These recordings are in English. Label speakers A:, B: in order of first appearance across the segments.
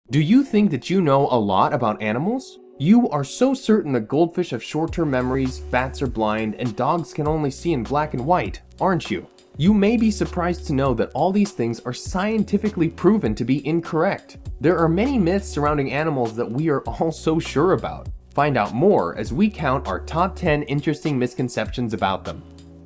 A: Do you think that you know a lot about animals? You are so certain that goldfish have short-term memories, bats are blind, and dogs can only see in black and white, aren't you? You may be surprised to know that all these things are scientifically proven to be incorrect. There are many myths surrounding animals that we are all so sure about. Find out more as we count our top 10 interesting misconceptions about them.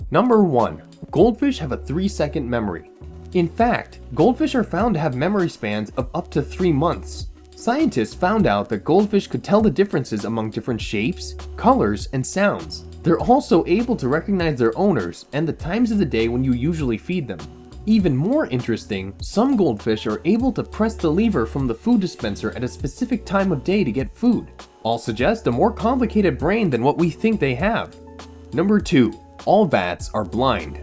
A: Number 1. Goldfish have a 3-second memory. In fact, goldfish are found to have memory spans of up to 3 months. Scientists found out that goldfish could tell the differences among different shapes, colors, and sounds. They're also able to recognize their owners and the times of the day when you usually feed them. Even more interesting, some goldfish are able to press the lever from the food dispenser at a specific time of day to get food. All suggest a more complicated brain than what we think they have. Number 2. All bats are blind.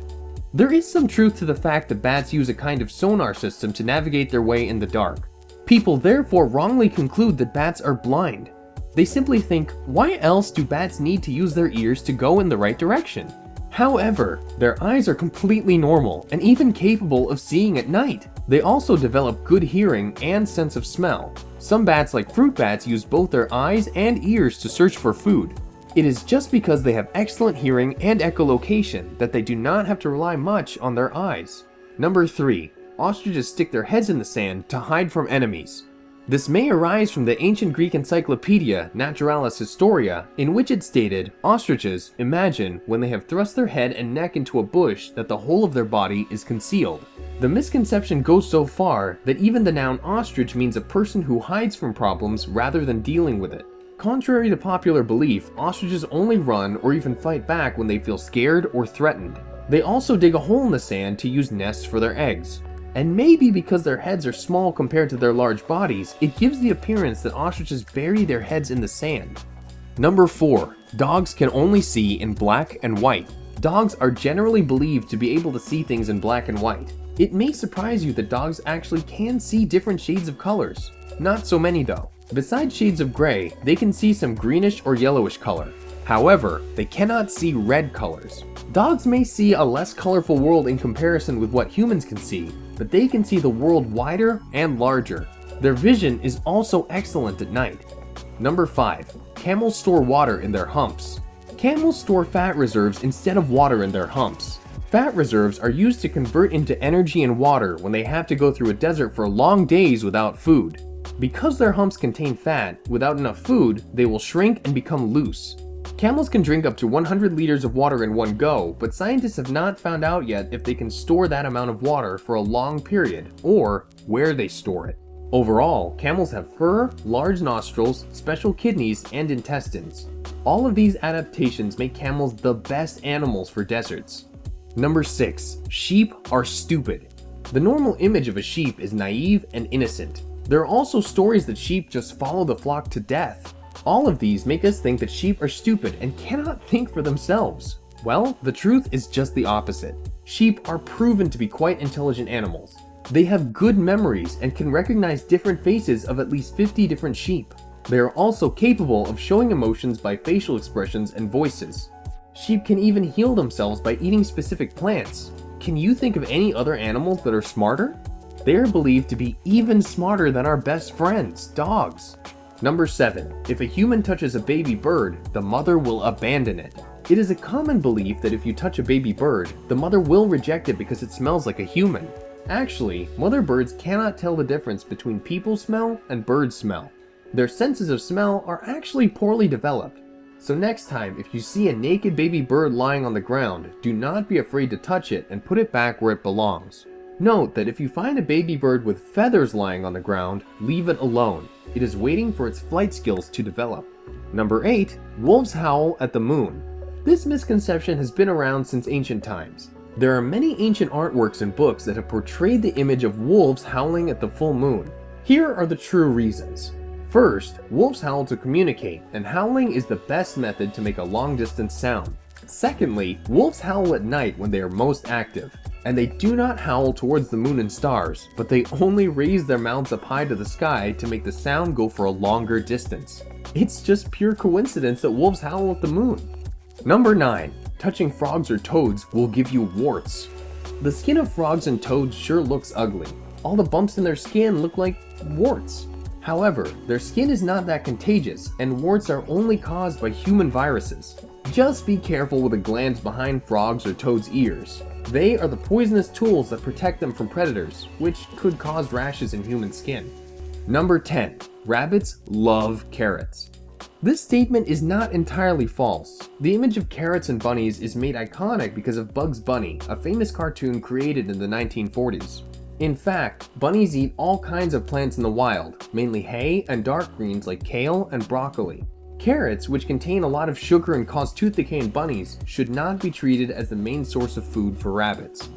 A: There is some truth to the fact that bats use a kind of sonar system to navigate their way in the dark. People therefore wrongly conclude that bats are blind. They simply think, why else do bats need to use their ears to go in the right direction? However, their eyes are completely normal and even capable of seeing at night. They also develop good hearing and sense of smell. Some bats, like fruit bats, use both their eyes and ears to search for food. It is just because they have excellent hearing and echolocation that they do not have to rely much on their eyes. Number 3. Ostriches stick their heads in the sand to hide from enemies. This may arise from the ancient Greek encyclopedia Naturalis Historia, in which it stated, ostriches imagine when they have thrust their head and neck into a bush that the whole of their body is concealed. The misconception goes so far that even the noun ostrich means a person who hides from problems rather than dealing with it. Contrary to popular belief, ostriches only run or even fight back when they feel scared or threatened. They also dig a hole in the sand to use nests for their eggs. And maybe because their heads are small compared to their large bodies, it gives the appearance that ostriches bury their heads in the sand. Number 4. Dogs can only see in black and white. Dogs are generally believed to be able to see things in black and white. It may surprise you that dogs actually can see different shades of colors. Not so many though. Besides shades of gray, they can see some greenish or yellowish color. However, they cannot see red colors. Dogs may see a less colorful world in comparison with what humans can see, but they can see the world wider and larger. Their vision is also excellent at night. Number 5. Camels store water in their humps. Camels store fat reserves instead of water in their humps. Fat reserves are used to convert into energy and water when they have to go through a desert for long days without food. Because their humps contain fat, without enough food, they will shrink and become loose. Camels can drink up to 100 liters of water in one go, but scientists have not found out yet if they can store that amount of water for a long period, or where they store it. Overall, camels have fur, large nostrils, special kidneys, and intestines. All of these adaptations make camels the best animals for deserts. Number 6. Sheep are stupid. The normal image of a sheep is naive and innocent. There are also stories that sheep just follow the flock to death. All of these make us think that sheep are stupid and cannot think for themselves. Well, the truth is just the opposite. Sheep are proven to be quite intelligent animals. They have good memories and can recognize different faces of at least 50 different sheep. They are also capable of showing emotions by facial expressions and voices. Sheep can even heal themselves by eating specific plants. Can you think of any other animals that are smarter? They are believed to be even smarter than our best friends, dogs. Number 7. If a human touches a baby bird, the mother will abandon it. It is a common belief that if you touch a baby bird, the mother will reject it because it smells like a human. Actually, mother birds cannot tell the difference between people smell and bird smell. Their senses of smell are actually poorly developed. So next time, if you see a naked baby bird lying on the ground, do not be afraid to touch it and put it back where it belongs. Note that if you find a baby bird with feathers lying on the ground, leave it alone. It is waiting for its flight skills to develop. Number 8. Wolves howl at the moon. This misconception has been around since ancient times. There are many ancient artworks and books that have portrayed the image of wolves howling at the full moon. Here are the true reasons. First, wolves howl to communicate, and howling is the best method to make a long-distance sound. Secondly, wolves howl at night when they are most active, and they do not howl towards the moon and stars, but they only raise their mouths up high to the sky to make the sound go for a longer distance. It's just pure coincidence that wolves howl at the moon. Number 9. Touching frogs or toads will give you warts. The skin of frogs and toads sure looks ugly. All the bumps in their skin look like warts. However, their skin is not that contagious, and warts are only caused by human viruses. Just be careful with the glands behind frogs or toads' ears. They are the poisonous tools that protect them from predators, which could cause rashes in human skin. Number 10. Rabbits love carrots. This statement is not entirely false. The image of carrots and bunnies is made iconic because of Bugs Bunny, a famous cartoon created in the 1940s. In fact, bunnies eat all kinds of plants in the wild, mainly hay and dark greens like kale and broccoli. Carrots, which contain a lot of sugar and cause tooth decay in bunnies, should not be treated as the main source of food for rabbits.